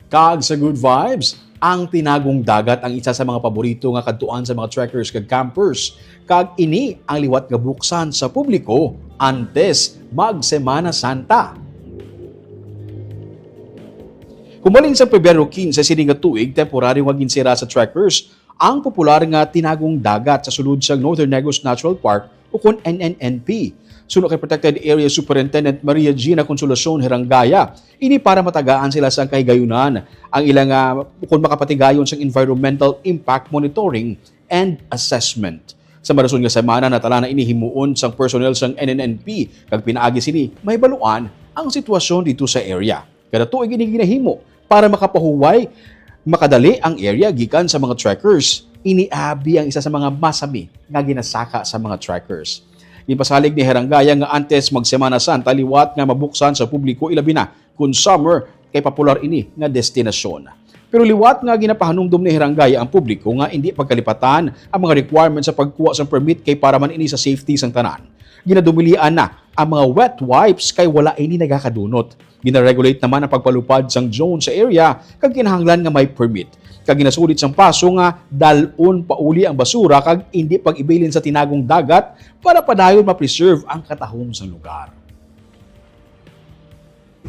Kag sa good vibes, ang tinagong dagat ang isa sa mga paborito nga kadtuan sa mga trekkers kag campers. Kag ini ang liwat nga buksan sa publiko antes mag Semana Santa. Humaling sa Pebrero 15 sa sining nga tuig, temporaryong nga ginsira sa trekkers ang popular nga tinagong dagat sa sulod sa Northern Negros Natural Park o kun NNNP. Suno kay Protected Area Superintendent Maria Gina Consolacion Herangaya, ini para matagaan sila sa kahigayunan ang ilang kung makapatigayon sa environmental impact monitoring and assessment. Sa marason nga semana natala na inihimuon sang personnel sang NNNP kag pinaagi sini may baluan ang sitwasyon dito sa area. Kada tuig ini ginahimo para makapahuway makadali ang area gikan sa mga trekkers. Iniabi ang isa sa mga masami nga ginasaka sa mga trekkers. Ipasalig ni Herangaya nga antes mag Semana Santa liwat nga mabuksan sa publiko ilabi na kung summer kay popular ini nga destinasyon. Pero liwat nga ginapahanumdum ni Herangaya ang publiko nga hindi pagkalipatan ang mga requirements sa pagkuha sa permit kay para man ini sa safety sang tanan. Ginadumilian na ang mga wet wipes kay wala ini nagakadunot. Ginaregulate naman ang pagpalupad sang zone sa area kag kinahanglan nga may permit. Kag ginasulit sang paso nga dalon pauli ang basura kag hindi pag-ibilin sa tinagong dagat para padayon ma-preserve ang katahom sa lugar.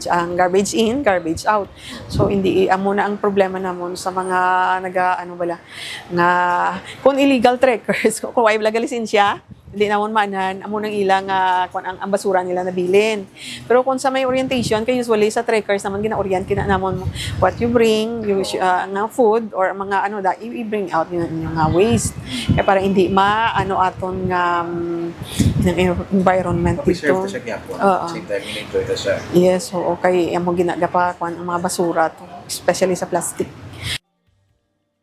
Ang garbage in, garbage out. So hindi amo na ang problema namon sa mga nga kung illegal trekkers kung wala bala lisensya, hindi namon manan amo nang ilang kung ang basura nila nabilin. Pero kung sa may orientation kay usually sa trekkers naman gina-orient kina namon what you bring, nga food or mga i-bring out yung nga waste kaya para hindi aton nga environment Preserve dito. siya gyapon. Same time in-enjoy ta siya. Yes, oo. Kay amo ginagapa ang mga basura to, especially sa plastic.